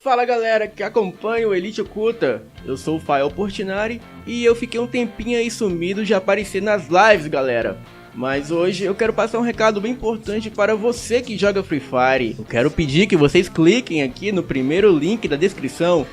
Fala galera que acompanha o Elite Oculta, eu sou o Fael Portinari e eu fiquei um tempinho aí sumido de aparecer nas lives galera. Mas hoje eu quero passar um recado bem importante para você que joga Free Fire. Eu quero pedir que vocês cliquem aqui no primeiro link da descrição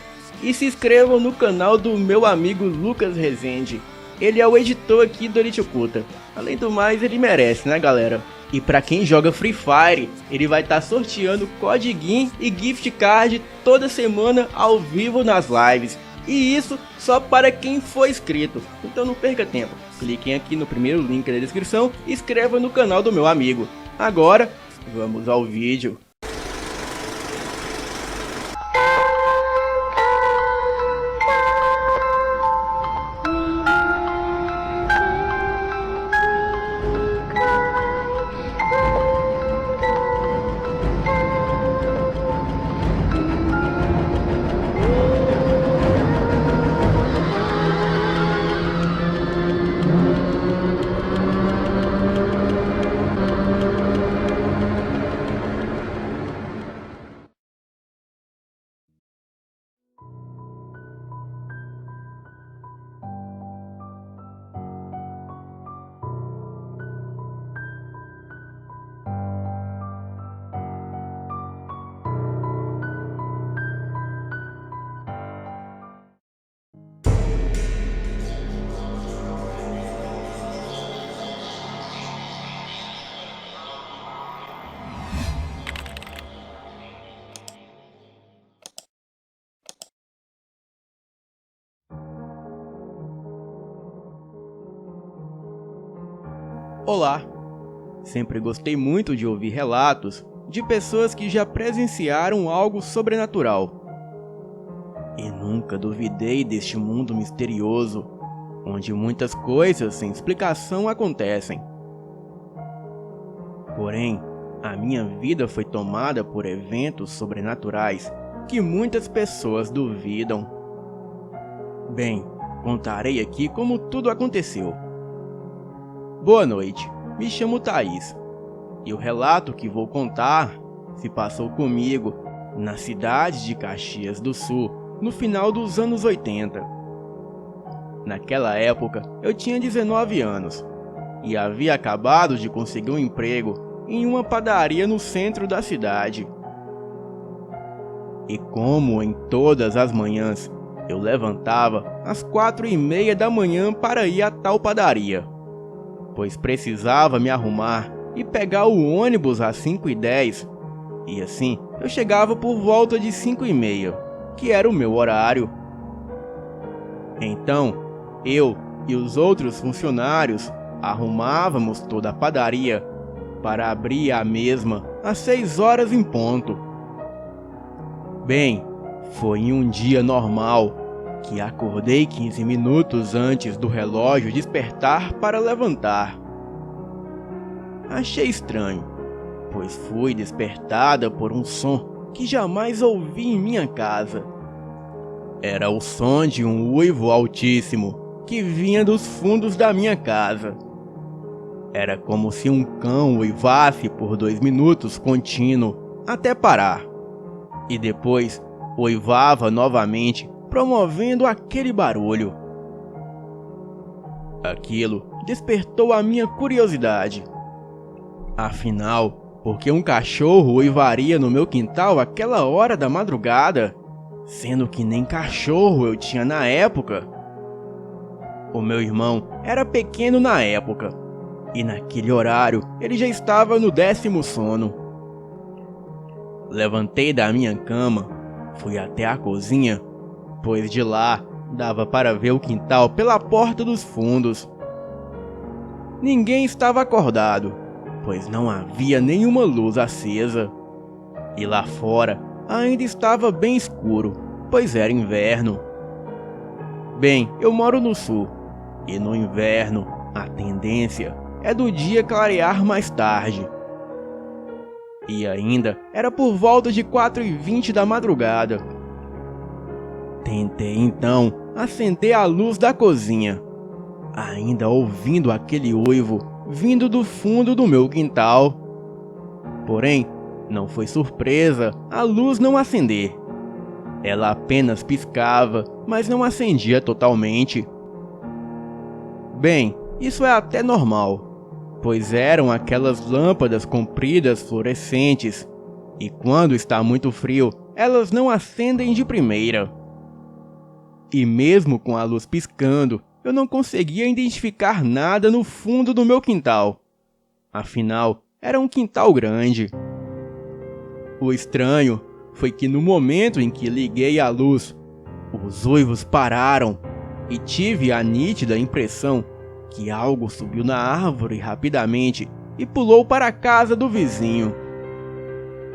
e se inscrevam no canal do meu amigo Lucas Rezende. Ele é o editor aqui do Elite Oculta. Além do mais, ele merece, né galera? E pra quem joga Free Fire, ele vai estar sorteando codiguinho e gift card toda semana ao vivo nas lives. E isso só para quem for inscrito. Então não perca tempo. Cliquem aqui no primeiro link da descrição e inscreva no canal do meu amigo. Agora, vamos ao vídeo. Olá! Sempre gostei muito de ouvir relatos de pessoas que já presenciaram algo sobrenatural. E nunca duvidei deste mundo misterioso, onde muitas coisas sem explicação acontecem. Porém, a minha vida foi tomada por eventos sobrenaturais que muitas pessoas duvidam. Bem, contarei aqui como tudo aconteceu. Boa noite, me chamo Thaís, e o relato que vou contar se passou comigo na cidade de Caxias do Sul, no final dos anos 80. Naquela época, eu tinha 19 anos, e havia acabado de conseguir um emprego em uma padaria no centro da cidade. E como em todas as manhãs, eu levantava às 4:30 da manhã para ir a tal padaria, pois precisava me arrumar e pegar o ônibus às 5:10, e assim eu chegava por volta de 5:30, que era o meu horário. Então, eu e os outros funcionários arrumávamos toda a padaria para abrir a mesma às 6 horas em ponto. Bem, foi em um dia normal que acordei 15 minutos antes do relógio despertar para levantar. Achei estranho, pois fui despertada por um som que jamais ouvi em minha casa. Era o som de um uivo altíssimo que vinha dos fundos da minha casa. Era como se um cão uivasse por 2 minutos contínuo até parar, e depois uivava novamente, promovendo aquele barulho. Aquilo despertou a minha curiosidade. Afinal, por que um cachorro uivaria no meu quintal àquela hora da madrugada, sendo que nem cachorro eu tinha na época? O meu irmão era pequeno na época, e naquele horário ele já estava no 10º sono. Levantei da minha cama, fui até a cozinha, pois de lá dava para ver o quintal pela porta dos fundos. Ninguém estava acordado, pois não havia nenhuma luz acesa. E lá fora ainda estava bem escuro, pois era inverno. Bem, eu moro no sul, e no inverno a tendência é do dia clarear mais tarde. E ainda era por volta de 4:20 da madrugada. Tentei então acender a luz da cozinha, ainda ouvindo aquele uivo vindo do fundo do meu quintal. Porém, não foi surpresa a luz não acender. Ela apenas piscava, mas não acendia totalmente. Bem, isso é até normal, pois eram aquelas lâmpadas compridas fluorescentes, e quando está muito frio, elas não acendem de primeira. E mesmo com a luz piscando, eu não conseguia identificar nada no fundo do meu quintal. Afinal, era um quintal grande. O estranho foi que no momento em que liguei a luz, os uivos pararam e tive a nítida impressão que algo subiu na árvore rapidamente e pulou para a casa do vizinho.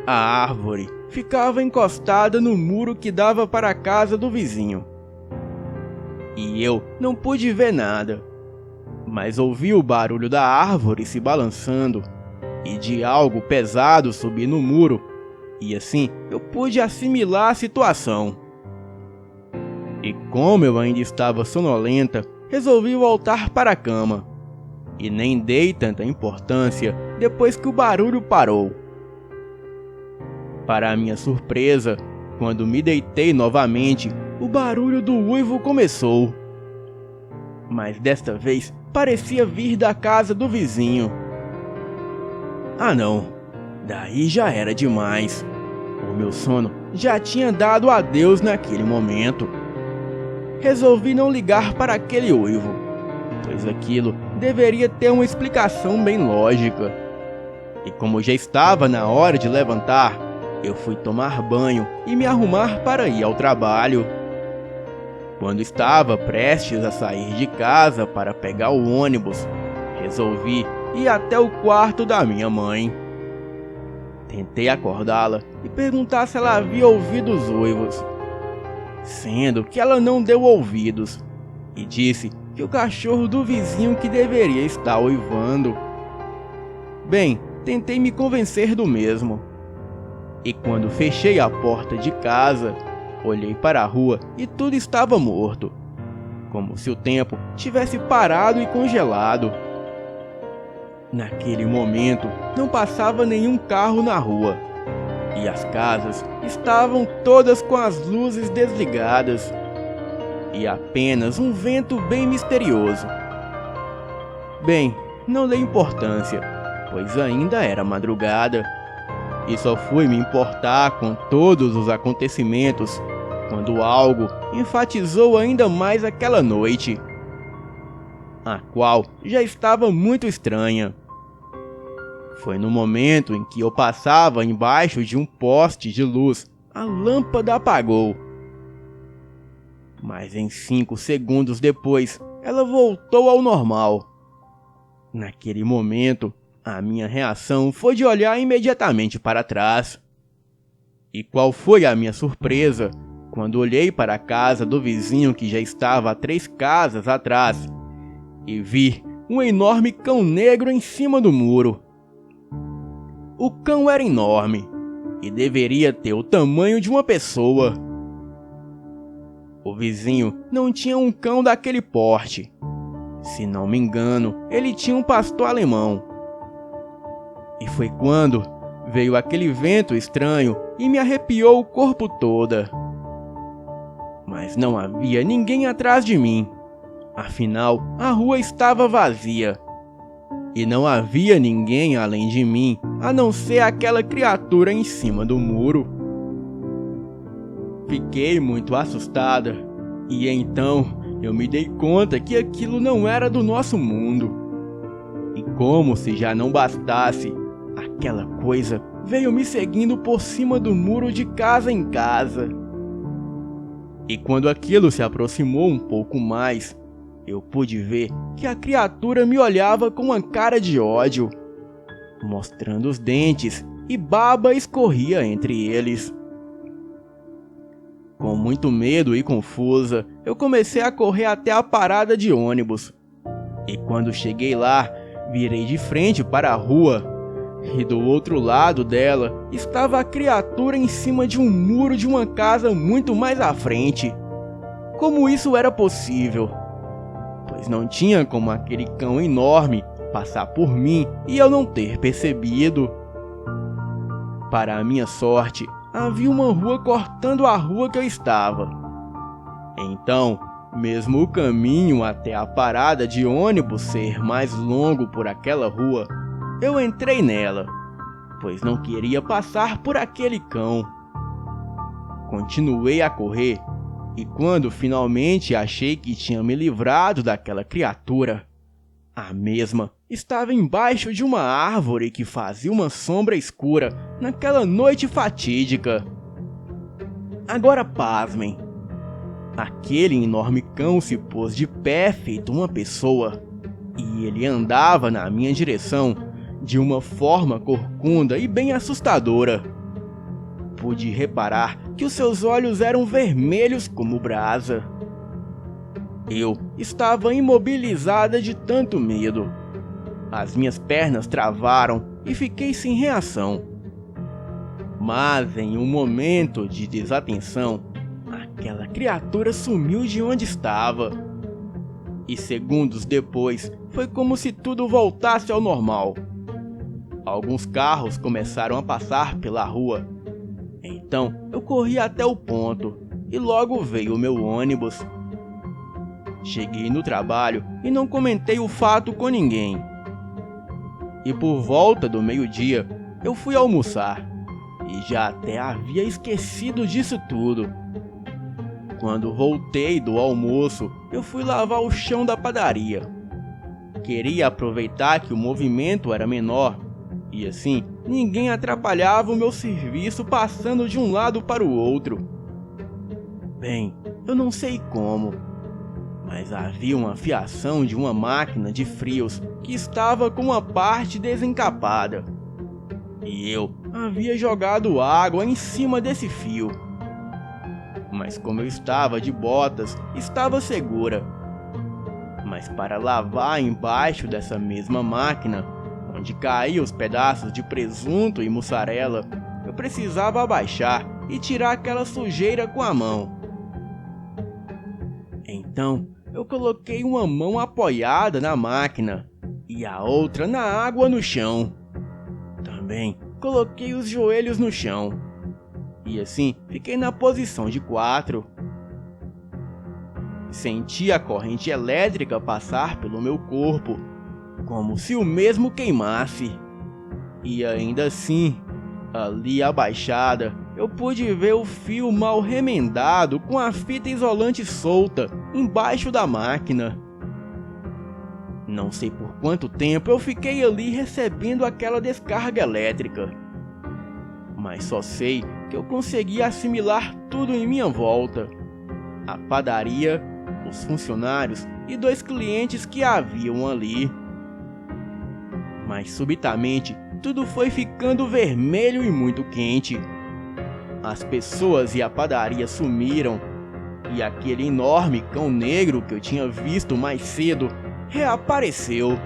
A árvore ficava encostada no muro que dava para a casa do vizinho. E eu não pude ver nada, mas ouvi o barulho da árvore se balançando e de algo pesado subir no muro, e assim eu pude assimilar a situação. E como eu ainda estava sonolenta, resolvi voltar para a cama, e nem dei tanta importância depois que o barulho parou. Para minha surpresa, quando me deitei novamente, o barulho do uivo começou. Mas desta vez parecia vir da casa do vizinho. Ah não, daí já era demais. O meu sono já tinha dado adeus naquele momento. Resolvi não ligar para aquele uivo, pois aquilo deveria ter uma explicação bem lógica. E como já estava na hora de levantar, eu fui tomar banho e me arrumar para ir ao trabalho. Quando estava prestes a sair de casa para pegar o ônibus, resolvi ir até o quarto da minha mãe. Tentei acordá-la e perguntar se ela havia ouvido os uivos, sendo que ela não deu ouvidos e disse que o cachorro do vizinho que deveria estar uivando. Bem, tentei me convencer do mesmo. E quando fechei a porta de casa, olhei para a rua e tudo estava morto, como se o tempo tivesse parado e congelado. Naquele momento, não passava nenhum carro na rua, e as casas estavam todas com as luzes desligadas, e apenas um vento bem misterioso. Bem, não dei importância, pois ainda era madrugada, e só fui me importar com todos os acontecimentos quando algo enfatizou ainda mais aquela noite, a qual já estava muito estranha. Foi no momento em que eu passava embaixo de um poste de luz, a lâmpada apagou. Mas em 5 segundos depois, ela voltou ao normal. Naquele momento, a minha reação foi de olhar imediatamente para trás. E qual foi a minha surpresa quando olhei para a casa do vizinho que já estava a 3 casas atrás e vi um enorme cão negro em cima do muro. O cão era enorme e deveria ter o tamanho de uma pessoa. O vizinho não tinha um cão daquele porte. Se não me engano, ele tinha um pastor alemão. E foi quando veio aquele vento estranho e me arrepiou o corpo todo. Mas não havia ninguém atrás de mim. Afinal, a rua estava vazia. E não havia ninguém além de mim, a não ser aquela criatura em cima do muro. Fiquei muito assustada, e então eu me dei conta que aquilo não era do nosso mundo. E como se já não bastasse, aquela coisa veio me seguindo por cima do muro de casa em casa. E quando aquilo se aproximou um pouco mais, eu pude ver que a criatura me olhava com uma cara de ódio, mostrando os dentes e baba escorria entre eles. Com muito medo e confusa, eu comecei a correr até a parada de ônibus. E quando cheguei lá, virei de frente para a rua, e do outro lado dela estava a criatura em cima de um muro de uma casa muito mais à frente. Como isso era possível? Pois não tinha como aquele cão enorme passar por mim e eu não ter percebido. Para a minha sorte, havia uma rua cortando a rua que eu estava. Então, mesmo o caminho até a parada de ônibus ser mais longo por aquela rua, eu entrei nela, pois não queria passar por aquele cão. Continuei a correr, e quando finalmente achei que tinha me livrado daquela criatura, a mesma estava embaixo de uma árvore que fazia uma sombra escura naquela noite fatídica. Agora pasmem. Aquele enorme cão se pôs de pé feito uma pessoa, e ele andava na minha direção de uma forma corcunda e bem assustadora. Pude reparar que os seus olhos eram vermelhos como brasa. Eu estava imobilizada de tanto medo. As minhas pernas travaram e fiquei sem reação. Mas em um momento de desatenção, aquela criatura sumiu de onde estava. E segundos depois, foi como se tudo voltasse ao normal. Alguns carros começaram a passar pela rua. Então, eu corri até o ponto e logo veio o meu ônibus. Cheguei no trabalho e não comentei o fato com ninguém. E por volta do meio-dia, eu fui almoçar e já até havia esquecido disso tudo. Quando voltei do almoço, eu fui lavar o chão da padaria. Queria aproveitar que o movimento era menor e assim ninguém atrapalhava o meu serviço passando de um lado para o outro. Bem, eu não sei como, mas havia uma fiação de uma máquina de frios que estava com uma parte desencapada. E eu havia jogado água em cima desse fio. Mas como eu estava de botas, estava segura. Mas para lavar embaixo dessa mesma máquina, onde caíam os pedaços de presunto e mussarela, eu precisava abaixar e tirar aquela sujeira com a mão. Então, eu coloquei uma mão apoiada na máquina e a outra na água no chão. Também coloquei os joelhos no chão. E assim, fiquei na posição de 4. Senti a corrente elétrica passar pelo meu corpo, como se o mesmo queimasse. E ainda assim, ali abaixada, eu pude ver o fio mal remendado com a fita isolante solta embaixo da máquina. Não sei por quanto tempo eu fiquei ali recebendo aquela descarga elétrica. Mas só sei que eu consegui assimilar tudo em minha volta. A padaria, os funcionários e 2 clientes que haviam ali. Mas subitamente, tudo foi ficando vermelho e muito quente. As pessoas e a padaria sumiram, e aquele enorme cão negro que eu tinha visto mais cedo reapareceu.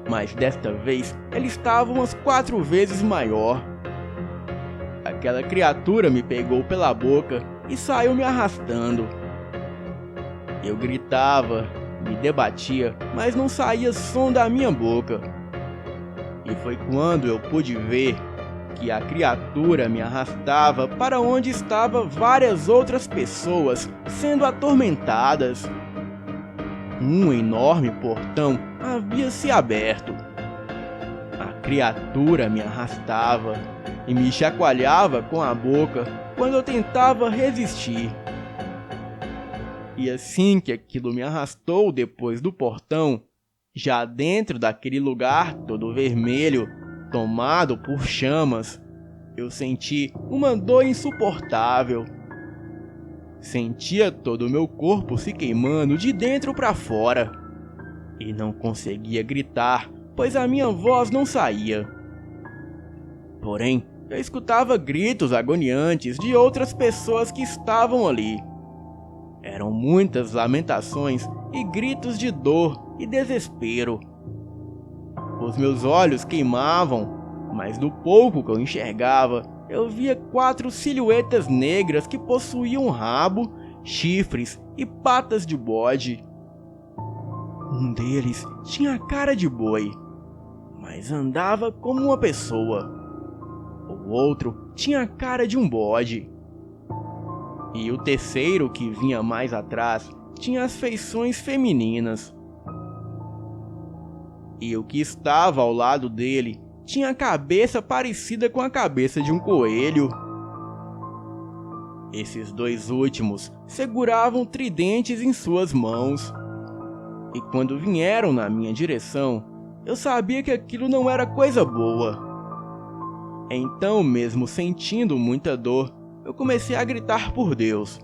Mas desta vez ele estava umas 4 vezes maior. Aquela criatura me pegou pela boca e saiu me arrastando. Eu gritava, me debatia, mas não saía som da minha boca. E foi quando eu pude ver que a criatura me arrastava para onde estavam várias outras pessoas sendo atormentadas. Um enorme portão havia se aberto. A criatura me arrastava e me chacoalhava com a boca quando eu tentava resistir. E assim que aquilo me arrastou depois do portão, já dentro daquele lugar todo vermelho, tomado por chamas, eu senti uma dor insuportável. Sentia todo o meu corpo se queimando de dentro para fora. E não conseguia gritar, pois a minha voz não saía. Porém, eu escutava gritos agoniantes de outras pessoas que estavam ali. Eram muitas lamentações e gritos de dor e desespero. Os meus olhos queimavam, mas do pouco que eu enxergava, eu via 4 silhuetas negras que possuíam rabo, chifres e patas de bode. Um deles tinha a cara de boi, mas andava como uma pessoa. O outro tinha a cara de um bode. E o terceiro, que vinha mais atrás, tinha as feições femininas. E o que estava ao lado dele tinha a cabeça parecida com a cabeça de um coelho. Esses dois últimos seguravam tridentes em suas mãos. E quando vieram na minha direção, eu sabia que aquilo não era coisa boa. Então, mesmo sentindo muita dor, eu comecei a gritar por Deus,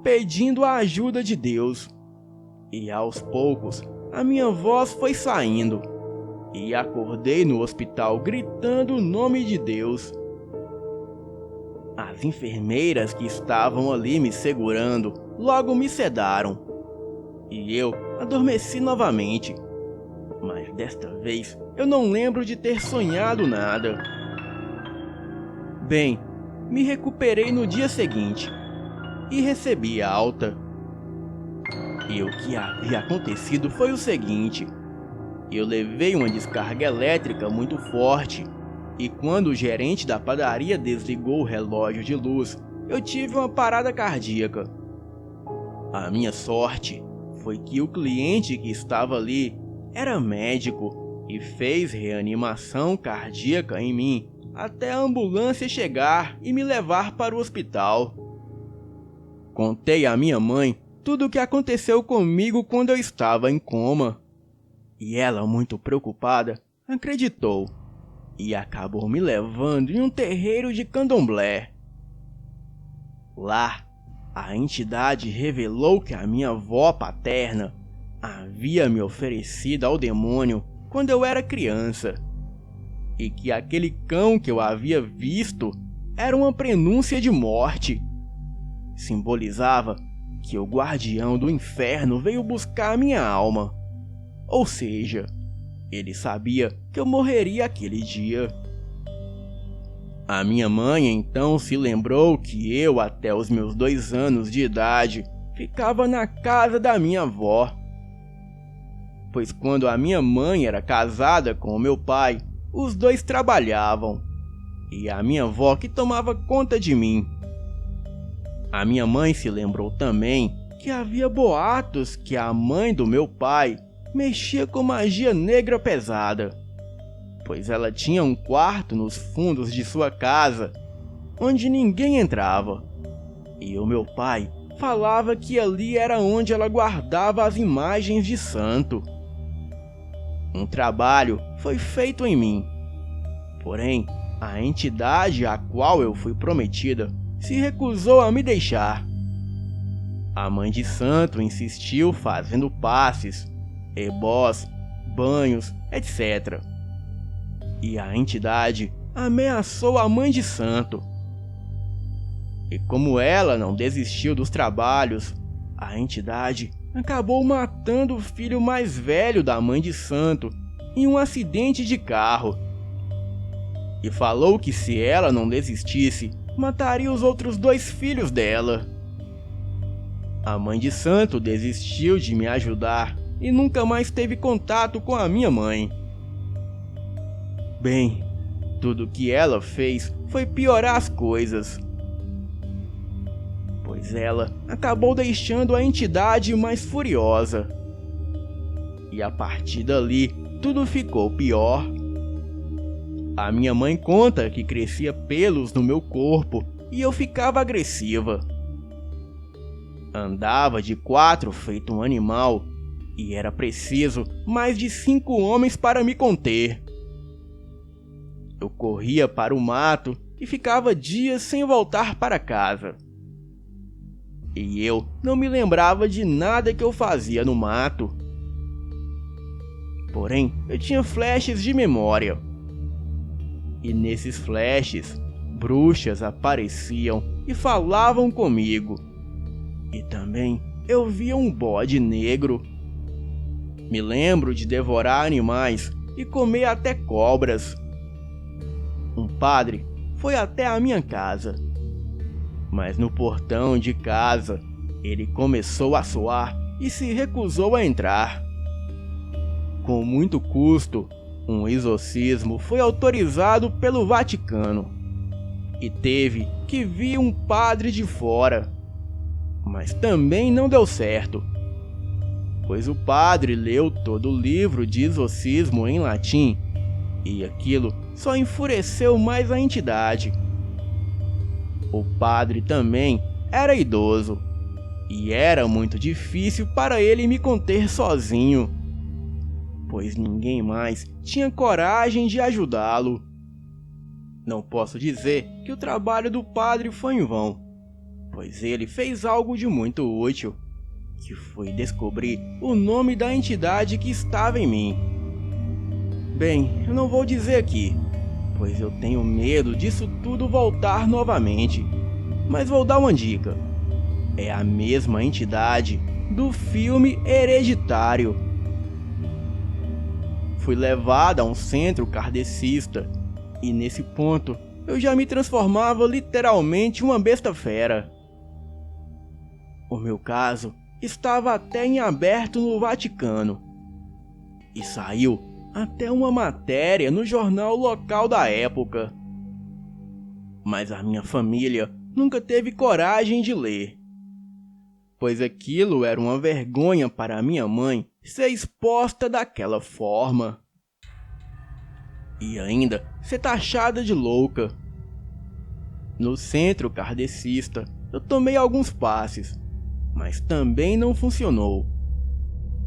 pedindo a ajuda de Deus. E aos poucos, a minha voz foi saindo, e acordei no hospital gritando o nome de Deus. As enfermeiras que estavam ali me segurando logo me sedaram, e eu adormeci novamente. Mas desta vez eu não lembro de ter sonhado nada. Bem, me recuperei no dia seguinte e recebi a alta. E o que havia acontecido foi o seguinte: eu levei uma descarga elétrica muito forte, e quando o gerente da padaria desligou o relógio de luz, eu tive uma parada cardíaca. A minha sorte foi que o cliente que estava ali era médico e fez reanimação cardíaca em mim até a ambulância chegar e me levar para o hospital. Contei à minha mãe tudo o que aconteceu comigo quando eu estava em coma. E ela, muito preocupada, acreditou e acabou me levando em um terreiro de candomblé. Lá, a entidade revelou que a minha avó paterna havia me oferecido ao demônio quando eu era criança, e que aquele cão que eu havia visto era uma prenúncia de morte. Simbolizava que o guardião do inferno veio buscar minha alma. Ou seja, ele sabia que eu morreria aquele dia. A minha mãe então se lembrou que eu, até os meus 2 anos de idade, ficava na casa da minha avó. Pois quando a minha mãe era casada com o meu pai, os dois trabalhavam, e a minha avó que tomava conta de mim. A minha mãe se lembrou também que havia boatos que a mãe do meu pai mexia com magia negra pesada, pois ela tinha um quarto nos fundos de sua casa, onde ninguém entrava, e o meu pai falava que ali era onde ela guardava as imagens de santo. Um trabalho foi feito em mim, porém, a entidade a qual eu fui prometida se recusou a me deixar. A mãe de santo insistiu fazendo passes, ebós, banhos, etc. E a entidade ameaçou a mãe de santo. E como ela não desistiu dos trabalhos, a entidade acabou matando o filho mais velho da mãe de santo em um acidente de carro. E falou que se ela não desistisse, mataria os outros 2 filhos dela. A mãe de santo desistiu de me ajudar e nunca mais teve contato com a minha mãe. Bem, tudo que ela fez foi piorar as coisas, pois ela acabou deixando a entidade mais furiosa. E a partir dali, tudo ficou pior. A minha mãe conta que crescia pelos no meu corpo e eu ficava agressiva. Andava de 4 feito um animal e era preciso mais de 5 homens para me conter. Eu corria para o mato e ficava dias sem voltar para casa. E eu não me lembrava de nada que eu fazia no mato. Porém, eu tinha flashes de memória. E nesses flashes, bruxas apareciam e falavam comigo. E também eu via um bode negro. Me lembro de devorar animais e comer até cobras. Um padre foi até a minha casa, mas no portão de casa ele começou a suar e se recusou a entrar. Com muito custo, um exorcismo foi autorizado pelo Vaticano, e teve que vir um padre de fora. Mas também não deu certo, pois o padre leu todo o livro de exorcismo em latim e aquilo só enfureceu mais a entidade. O padre também era idoso e era muito difícil para ele me conter sozinho, pois ninguém mais tinha coragem de ajudá-lo. Não posso dizer que o trabalho do padre foi em vão, pois ele fez algo de muito útil, que foi descobrir o nome da entidade que estava em mim. Bem, eu não vou dizer aqui, pois eu tenho medo disso tudo voltar novamente, mas vou dar uma dica. É a mesma entidade do filme Hereditário. Fui levado a um centro kardecista e nesse ponto eu já me transformava literalmente em uma besta fera. O meu caso estava até em aberto no Vaticano e saiu até uma matéria no jornal local da época. Mas a minha família nunca teve coragem de ler, pois aquilo era uma vergonha para minha mãe ser exposta daquela forma. E ainda ser taxada de louca. No centro kardecista eu tomei alguns passes, mas também não funcionou.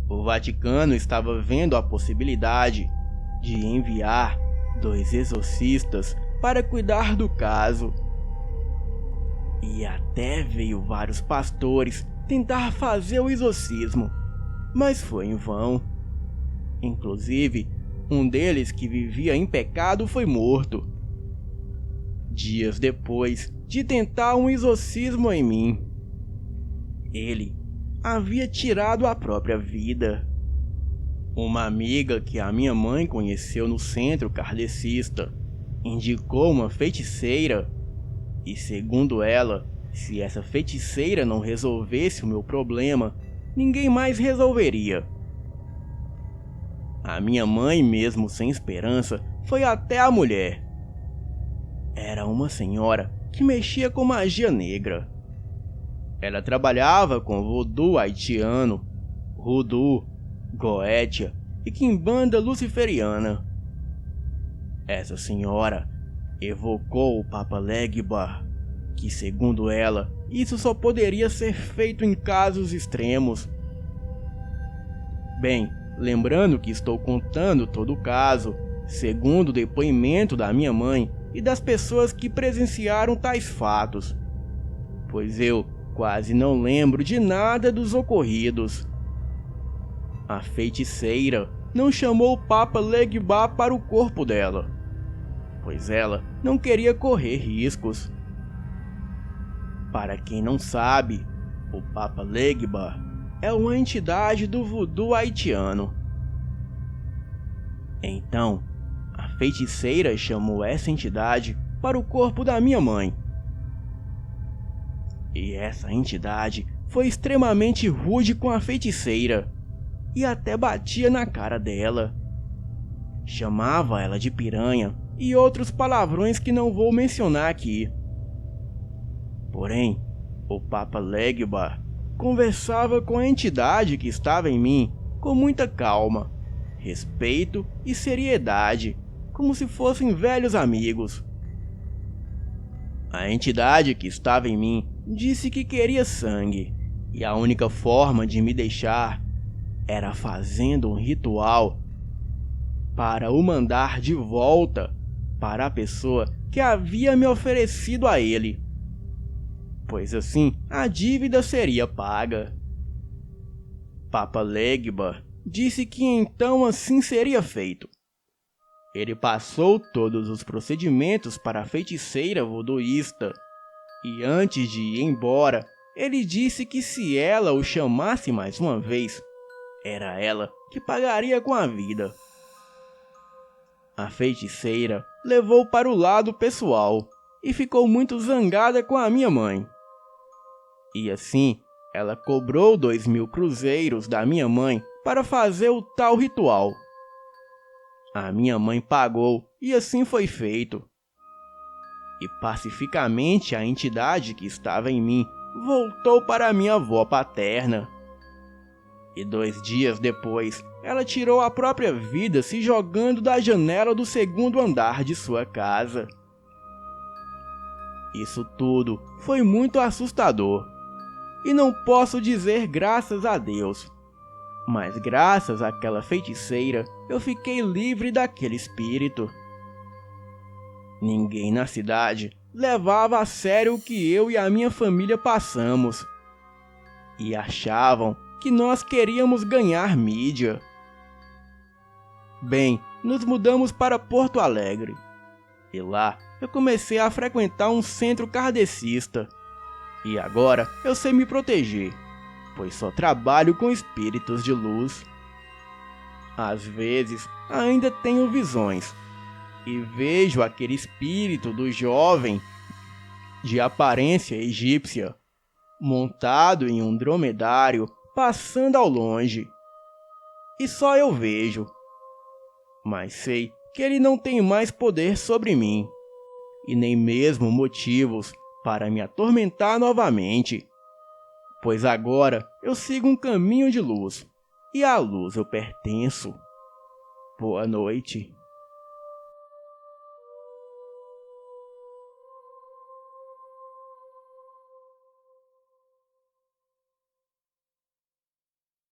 O Vaticano estava vendo a possibilidade de enviar 2 exorcistas para cuidar do caso. E até veio vários pastores tentar fazer o exorcismo, mas foi em vão. Inclusive, um deles que vivia em pecado foi morto, dias depois de tentar um exorcismo em mim. Ele havia tirado a própria vida. Uma amiga que a minha mãe conheceu no centro kardecista indicou uma feiticeira e, segundo ela, se essa feiticeira não resolvesse o meu problema, ninguém mais resolveria. A minha mãe, mesmo sem esperança, foi até a mulher. Era uma senhora que mexia com magia negra. Ela trabalhava com voodoo haitiano, hoodoo, goetia e quimbanda luciferiana. Essa senhora evocou o Papa Legba, que segundo ela, isso só poderia ser feito em casos extremos. Bem, lembrando que estou contando todo o caso, segundo o depoimento da minha mãe e das pessoas que presenciaram tais fatos, pois eu quase não lembro de nada dos ocorridos. A feiticeira não chamou o Papa Legba para o corpo dela, pois ela não queria correr riscos. Para quem não sabe, o Papa Legba é uma entidade do voodoo haitiano. Então, a feiticeira chamou essa entidade para o corpo da minha mãe. E essa entidade foi extremamente rude com a feiticeira e até batia na cara dela. Chamava ela de piranha e outros palavrões que não vou mencionar aqui. Porém, o Papa Legba conversava com a entidade que estava em mim com muita calma, respeito e seriedade, como se fossem velhos amigos. A entidade que estava em mim disse que queria sangue, e a única forma de me deixar era fazendo um ritual para o mandar de volta para a pessoa que havia me oferecido a ele, pois assim a dívida seria paga. Papa Legba disse que então assim seria feito. Ele passou todos os procedimentos para a feiticeira voodooísta e antes de ir embora, ele disse que se ela o chamasse mais uma vez, era ela que pagaria com a vida. A feiticeira levou para o lado pessoal e ficou muito zangada com a minha mãe. E assim, ela cobrou 2.000 cruzeiros da minha mãe para fazer o tal ritual. A minha mãe pagou e assim foi feito. e pacificamente a entidade que estava em mim voltou para minha avó paterna. E 2 dias depois, ela tirou a própria vida se jogando da janela do 2º andar de sua casa. Isso tudo foi muito assustador. E não posso dizer graças a Deus, mas graças àquela feiticeira eu fiquei livre daquele espírito. Ninguém na cidade levava a sério o que eu e a minha família passamos. E achavam que nós queríamos ganhar mídia. Bem, nos mudamos para Porto Alegre. E lá eu comecei a frequentar um centro kardecista. E agora eu sei me proteger, pois só trabalho com espíritos de luz. Às vezes ainda tenho visões e vejo aquele espírito do jovem de aparência egípcia, montado em um dromedário, passando ao longe. E só eu vejo. Mas sei que ele não tem mais poder sobre mim, e nem mesmo motivos para me atormentar novamente, pois agora eu sigo um caminho de luz, e à luz eu pertenço. Boa noite.